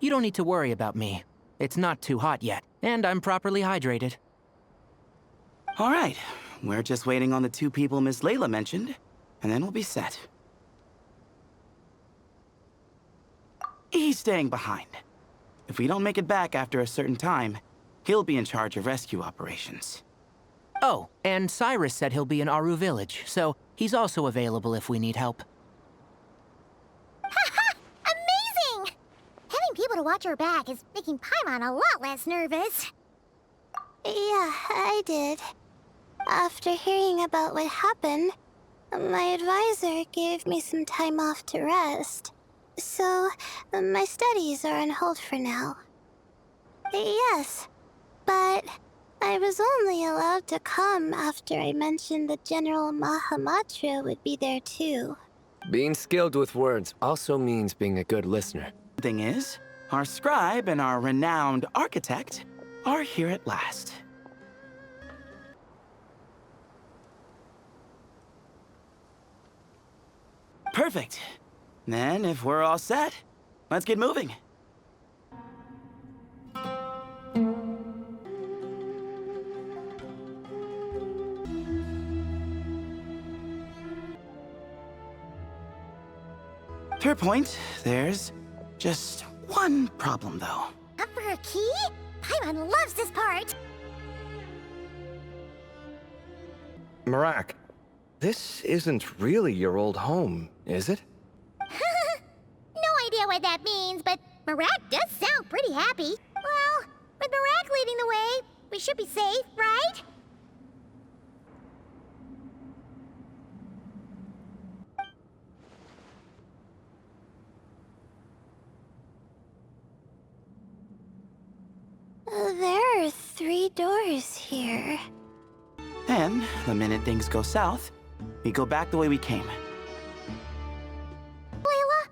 You don't need to worry about me. It's not too hot yet, and I'm properly hydrated. All right, we're just waiting on the 2 people Miss Layla mentioned, and then we'll be set. He's staying behind. If we don't make it back after a certain time, he'll be in charge of rescue operations. Oh, and Cyrus said he'll be in Aru Village, so he's also available if we need help. Haha! Amazing! Having people to watch our back is making Paimon a lot less nervous. Yeah, I did. After hearing about what happened, my advisor gave me some time off to rest. So, my studies are on hold for now. Yes, but I was only allowed to come after I mentioned that General Mahamatra would be there too. Being skilled with words also means being a good listener. Thing is, our scribe and our renowned architect are here at last. Perfect. Then, if we're all set, let's get moving. To your point, there's just one problem, though. Up for a key? Paimon loves this part! Marak, this isn't really your old home, is it? No idea what that means, but Marak does sound pretty happy. Well, with Marak leading the way, we should be safe, right? There are 3 doors here. And the minute things go south, we go back the way we came. Layla?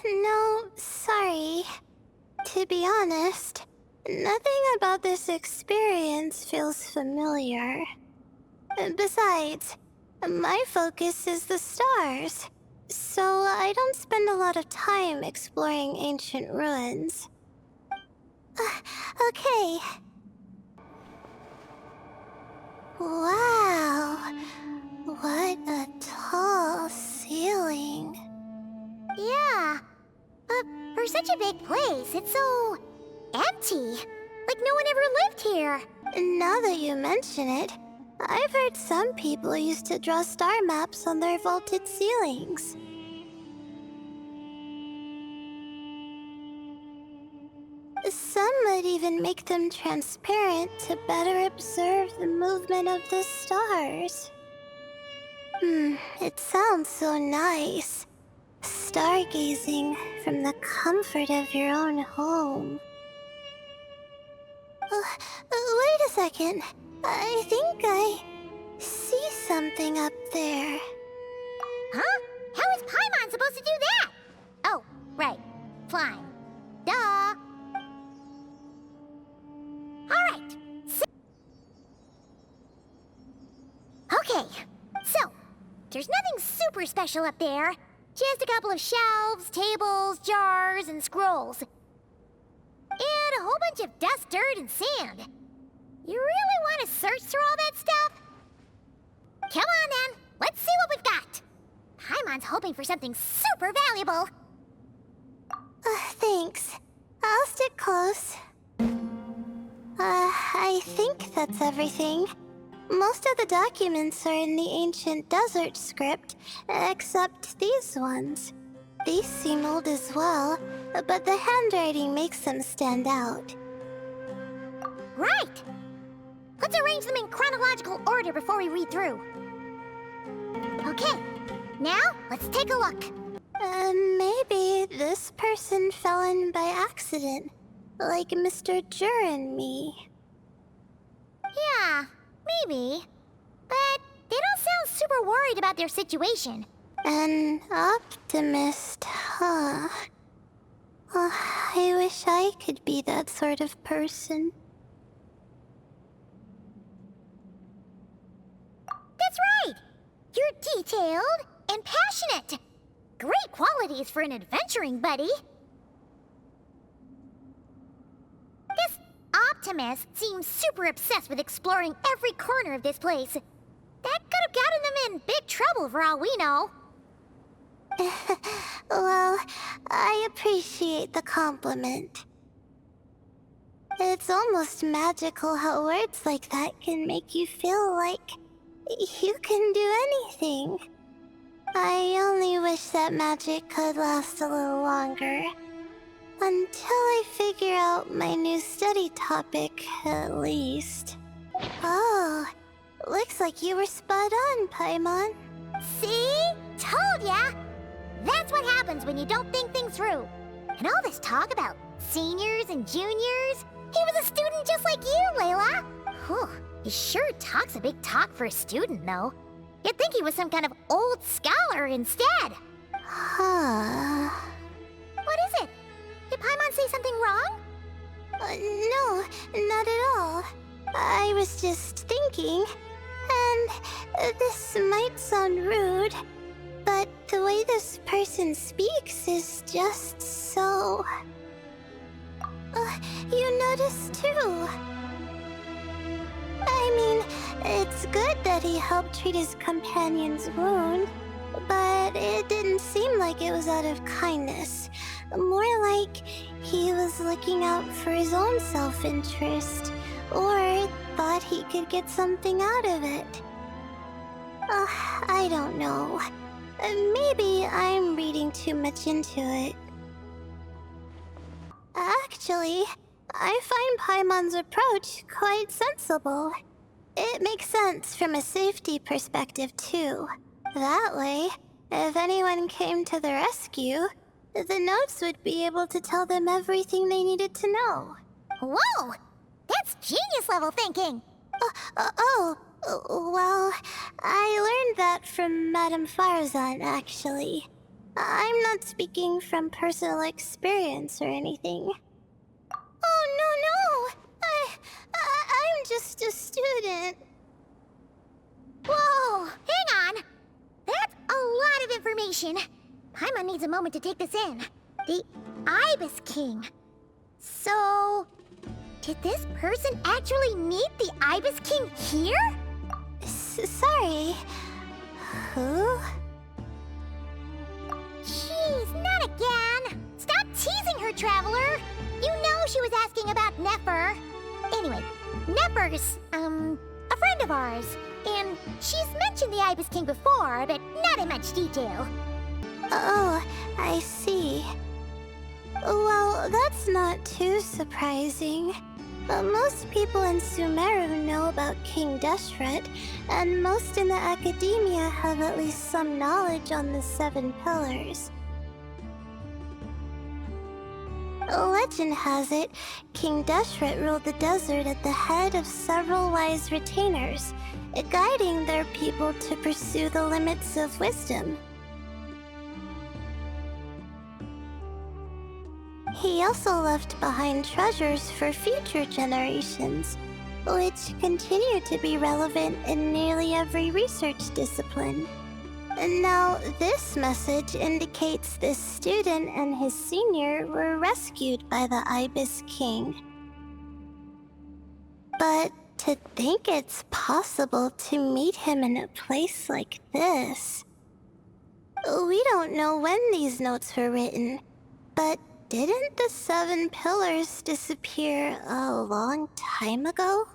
No, sorry. To be honest, nothing about this experience feels familiar. Besides, my focus is the stars, so I don't spend a lot of time exploring ancient ruins. Okay. Wow, what a tall ceiling. Yeah. For such a big place, it's so empty. Like no one ever lived here. Now that you mention it, I've heard some people used to draw star maps on their vaulted ceilings. Some might even make them transparent to better observe the movement of the stars. It sounds so nice. Stargazing from the comfort of your own home. Wait a second. I think I see something up there. Huh? How is Paimon supposed to do that? Oh, right. Flying. Duh. Alright. Okay. So, there's nothing super special up there. Just a couple of shelves, tables, jars, and scrolls. And a whole bunch of dust, dirt, and sand. You really want to search through all that stuff? Come on then, let's see what we've got. Paimon's hoping for something super valuable. Thanks. I'll stick close. I think that's everything. Most of the documents are in the ancient desert script, except these ones. These seem old as well, but the handwriting makes them stand out. Right! Let's arrange them in chronological order before we read through. Okay, now let's take a look. Maybe this person fell in by accident, like Mr. Jur and me. Yeah, maybe. But they don't sound super worried about their situation. An optimist, huh? I wish I could be that sort of person. That's right! You're detailed, and passionate. Great qualities for an adventuring buddy. This Optimist seems super obsessed with exploring every corner of this place. That could have gotten them in big trouble for all we know. Well, I appreciate the compliment. It's almost magical how words like that can make you feel like you can do anything. I only wish that magic could last a little longer. Until I figure out my new study topic, at least. Oh, looks like you were spot on, Paimon. See? Told ya! That's what happens when you don't think things through. And all this talk about seniors and juniors, he was a student just like you, Layla. Whew, he sure talks a big talk for a student, though. You'd think he was some kind of old scholar instead. Huh. What is it? Did Paimon say something wrong? No, not at all. I was just thinking, and this might sound rude, but the way this person speaks is just so... you noticed too. I mean, it's good that he helped treat his companion's wound, but it didn't seem like it was out of kindness. More like he was looking out for his own self-interest, or thought he could get something out of it. I don't know. Maybe I'm reading too much into it. Actually, I find Paimon's approach quite sensible. It makes sense from a safety perspective, too. That way, if anyone came to the rescue, the notes would be able to tell them everything they needed to know. Whoa! That's genius-level thinking! Well, I learned that from Madame Farazan, actually. I'm not speaking from personal experience or anything. Oh, no! I'm just a student. Whoa! Hang on! That's a lot of information. Paimon needs a moment to take this in. The Ibis King. So... did this person actually meet the Ibis King here? Sorry. Who? Jeez, not again! Stop teasing her, Traveler! You know she was asking about Nefer. Anyway, Nefer's, a friend of ours. And she's mentioned the Ibis King before, but not in much detail. Oh, I see. Well, that's not too surprising. Most people in Sumeru know about King Deshret, and most in the academia have at least some knowledge on the 7 pillars. Legend has it, King Deshret ruled the desert at the head of several wise retainers, guiding their people to pursue the limits of wisdom. He also left behind treasures for future generations, which continue to be relevant in nearly every research discipline. And now, this message indicates this student and his senior were rescued by the Ibis King. But to think it's possible to meet him in a place like this... We don't know when these notes were written, but didn't the 7 pillars disappear a long time ago?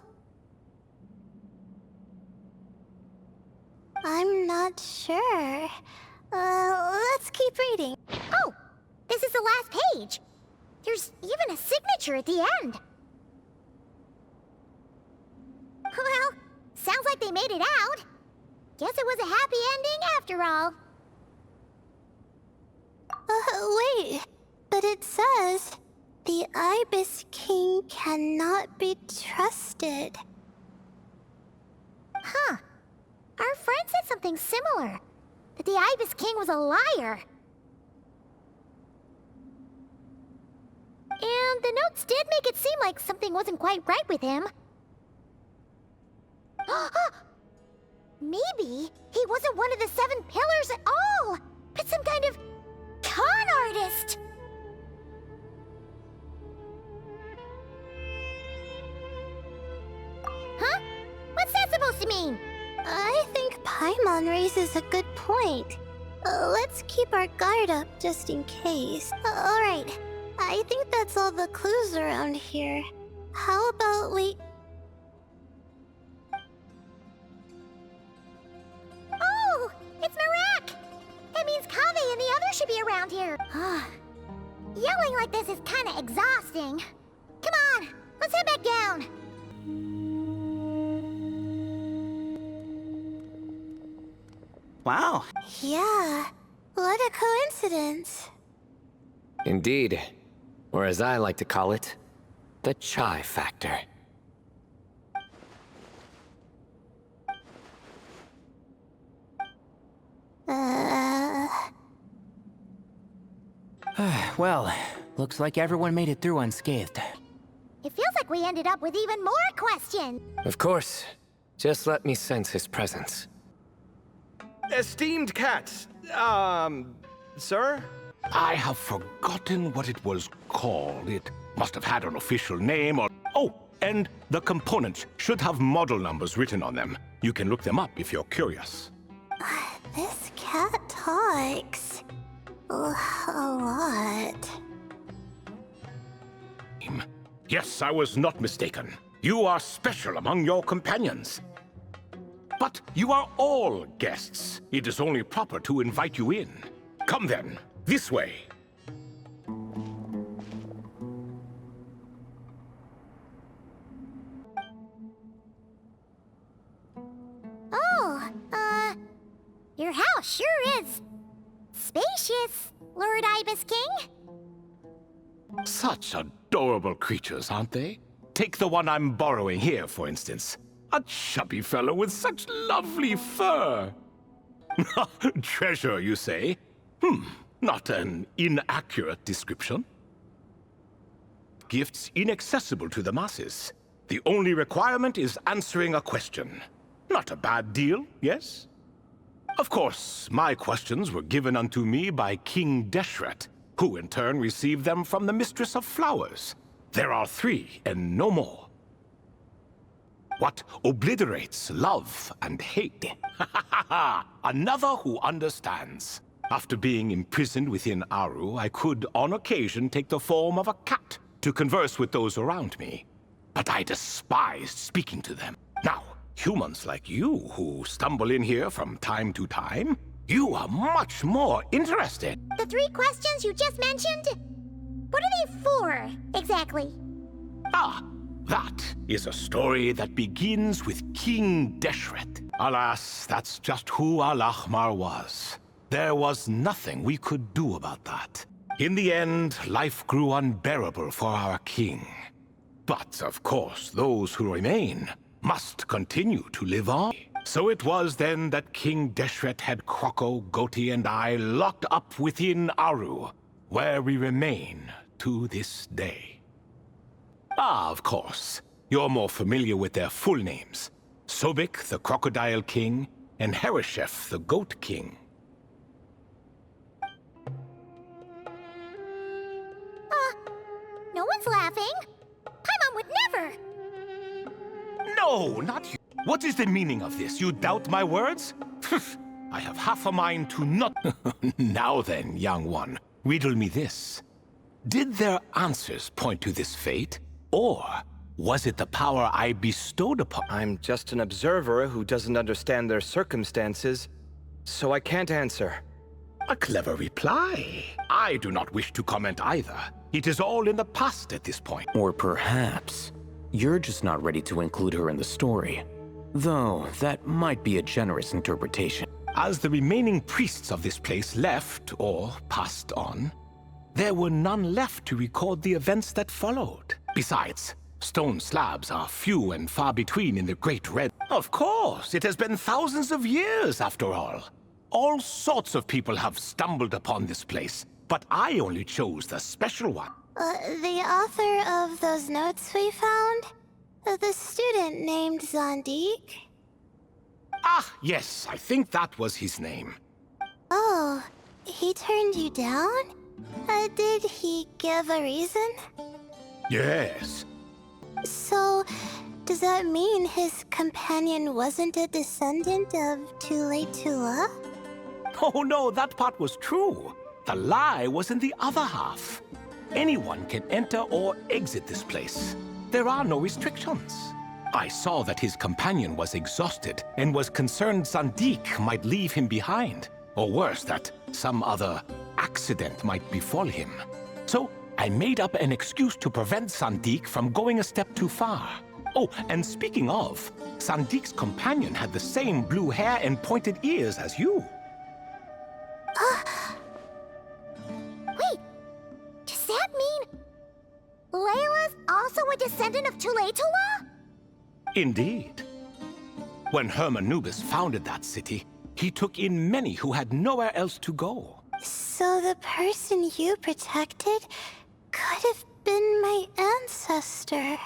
I'm not sure. Let's keep reading. Oh, this is the last page. There's even a signature at the end. Well, sounds like they made it out. Guess it was a happy ending after all. Wait. But it says, the Ibis King cannot be trusted. Huh. Our friend said something similar. That the Ibis King was a liar. And the notes did make it seem like something wasn't quite right with him. Maybe he wasn't one of the 7 pillars at all, but some kind of con artist. Huh? What's that supposed to mean? I think Paimon raises a good point. Let's keep our guard up just in case. Alright, I think that's all the clues around here. How about we... Oh, it's Marak! That means Kaveh and the others should be around here. Yelling like this is kinda exhausting. Come on, let's head back down. Wow, Yeah, what a coincidence. Indeed. Or as I like to call it, the chai factor. Well, looks like everyone made it through unscathed. It feels like we ended up with even more questions. Of course. Just let me sense his presence. Esteemed cat, sir? I have forgotten what it was called. It must have had an official name or... Oh, and the components should have model numbers written on them. You can look them up if you're curious. This cat talks a lot. Yes, I was not mistaken. You are special among your companions. But you are all guests. It is only proper to invite you in. Come then, this way. Oh, your house sure is spacious, Lord Ibis King. Such adorable creatures, aren't they? Take the one I'm borrowing here, for instance. A chubby fellow with such lovely fur. Treasure, you say? Not an inaccurate description. Gifts inaccessible to the masses. The only requirement is answering a question. Not a bad deal, yes? Of course, my questions were given unto me by King Deshret, who in turn received them from the Mistress of Flowers. There are 3 and no more. What obliterates love and hate? Another who understands. After being imprisoned within Aru, I could, on occasion, take the form of a cat to converse with those around me. But I despised speaking to them. Now, humans like you who stumble in here from time to time, you are much more interested. The 3 questions you just mentioned? What are they for, exactly? Ah, that is a story that begins with King Deshret. Alas, that's just who Al-Ahmar was. There was nothing we could do about that. In the end, life grew unbearable for our king. But, of course, those who remain must continue to live on. So it was then that King Deshret had Kroko, Goti, and I locked up within Aru, where we remain to this day. Ah, of course. You're more familiar with their full names. Sobek, the Crocodile King, and Hereshef, the Goat King. No one's laughing. Paimon would never. No, not you. What is the meaning of this? You doubt my words? I have half a mind to not... Now then, young one, riddle me this. Did their answers point to this fate? Or was it the power I bestowed upon... I'm just an observer who doesn't understand their circumstances, so I can't answer. A clever reply. I do not wish to comment either. It is all in the past at this point. Or perhaps you're just not ready to include her in the story. Though, that might be a generous interpretation. As the remaining priests of this place left, or passed on, there were none left to record the events that followed. Besides, stone slabs are few and far between in the Great Red. Of course, it has been thousands of years after all. All sorts of people have stumbled upon this place, but I only chose the special one. The author of those notes we found? The student named Zondik? Ah, yes, I think that was his name. Oh, he turned you down? Did he give a reason? Yes. So, does that mean his companion wasn't a descendant of Tula? Oh no, that part was true. The lie was in the other half. Anyone can enter or exit this place. There are no restrictions. I saw that his companion was exhausted and was concerned Sandik might leave him behind. Or worse, that some other accident might befall him. So I made up an excuse to prevent Sandik from going a step too far. Oh, and speaking of, Sandik's companion had the same blue hair and pointed ears as you. Wait, does that mean Layla's also a descendant of Tula? Indeed. When Hermanubis founded that city, he took in many who had nowhere else to go. So the person you protected could have been my ancestor.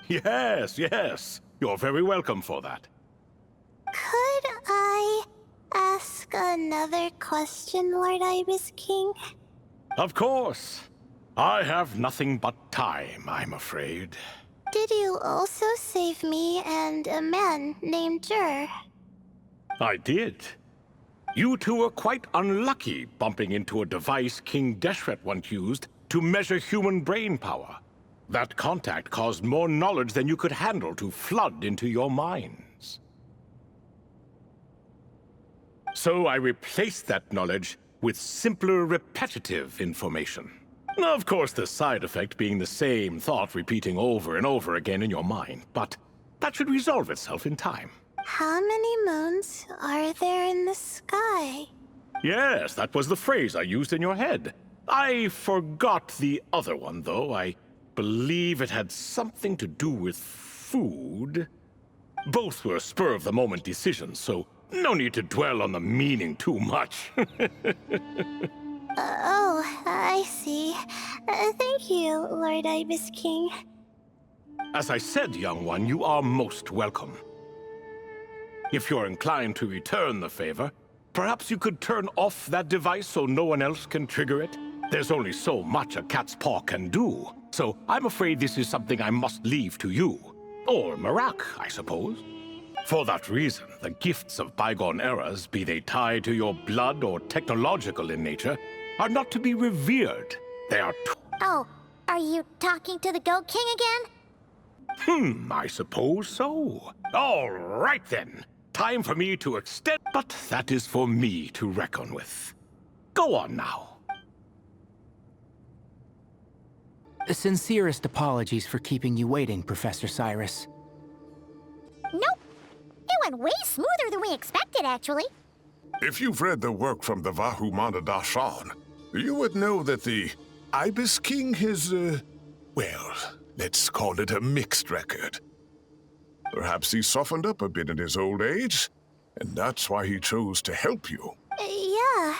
Yes, yes. You're very welcome for that. Could I ask another question, Lord Ibis King? Of course. I have nothing but time, I'm afraid. Did you also save me and a man named Jur? I did. You two were quite unlucky bumping into a device King Deshret once used to measure human brain power. That contact caused more knowledge than you could handle to flood into your minds. So I replaced that knowledge with simpler, repetitive information. Of course, the side effect being the same thought repeating over and over again in your mind, but that should resolve itself in time. How many moons are there in the sky? Yes, that was the phrase I used in your head. I forgot the other one, though. I believe it had something to do with food. Both were spur-of-the-moment decisions, so no need to dwell on the meaning too much. Oh, I see. Thank you, Lord Ibis King. As I said, young one, you are most welcome. If you're inclined to return the favor, perhaps you could turn off that device so no one else can trigger it? There's only so much a cat's paw can do, so I'm afraid this is something I must leave to you. Or Marak, I suppose. For that reason, the gifts of bygone eras, be they tied to your blood or technological in nature, are not to be revered. They are Oh, are you talking to the Goat King again? I suppose so. All right then. Time for me to extend, but that is for me to reckon with. Go on now. The sincerest apologies for keeping you waiting, Professor Cyrus. Nope. It went way smoother than we expected, actually. If you've read the work from the Vahumana Dashan, you would know that the Ibis King is, well, let's call it a mixed record. Perhaps he softened up a bit in his old age, and that's why he chose to help you. Yeah,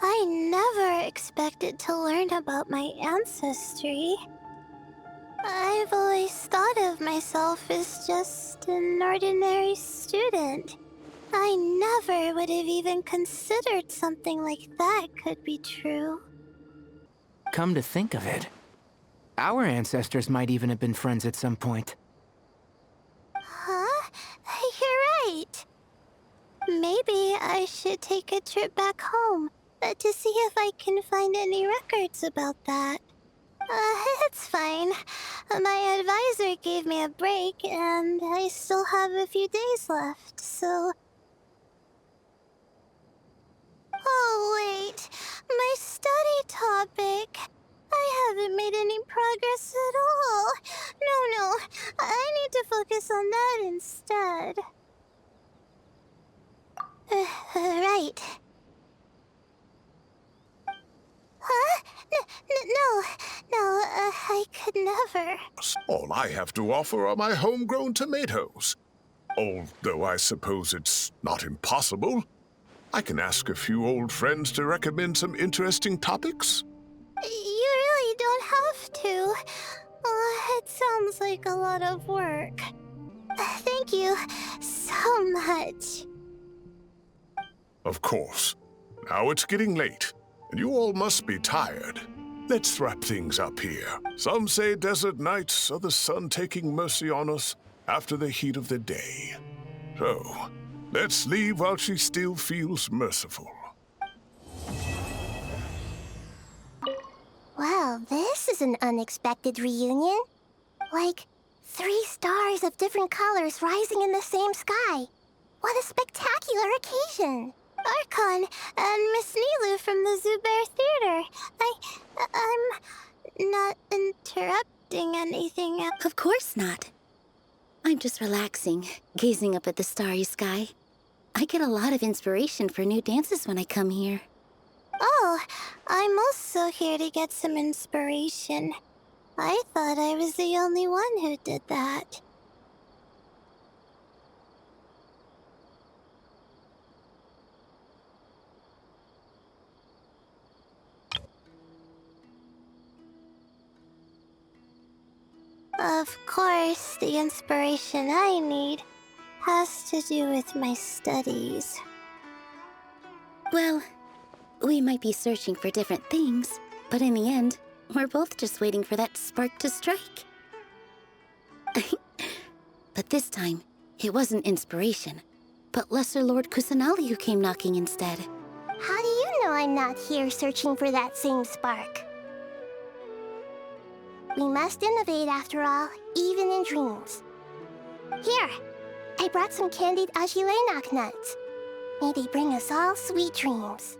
I never expected to learn about my ancestry. I've always thought of myself as just an ordinary student. I never would have even considered something like that could be true. Come to think of it, our ancestors might even have been friends at some point. Huh? You're right. Maybe I should take a trip back home to see if I can find any records about that. It's fine. My advisor gave me a break, and I still have a few days left, so... Oh, wait. My study topic. I haven't made any progress at all. No. I need to focus on that instead. Right. Huh? No, I could never. All I have to offer are my homegrown tomatoes. Although I suppose it's not impossible. I can ask a few old friends to recommend some interesting topics. You really don't have to. It sounds like a lot of work. Thank you so much. much. Of course. Now it's getting late, and you all must be tired. Let's wrap things up here. Some say desert nights are the sun taking mercy on us after the heat of the day. So, let's leave while she still feels merciful. Well, this is an unexpected reunion. Like, 3 stars of different colors rising in the same sky. What a spectacular occasion! Archon and Miss Nilu from the Zubair Theater. I'm not interrupting anything. Of course not. I'm just relaxing, gazing up at the starry sky. I get a lot of inspiration for new dances when I come here. Oh, I'm also here to get some inspiration. I thought I was the only one who did that. Of course, the inspiration I need has to do with my studies. Well, we might be searching for different things, but in the end, we're both just waiting for that spark to strike. But this time, it wasn't inspiration, but Lesser Lord Kusanali who came knocking instead. How do you know I'm not here searching for that same spark? We must innovate after all, even in dreams. Here, I brought some candied ajilenak nuts. May they bring us all sweet dreams.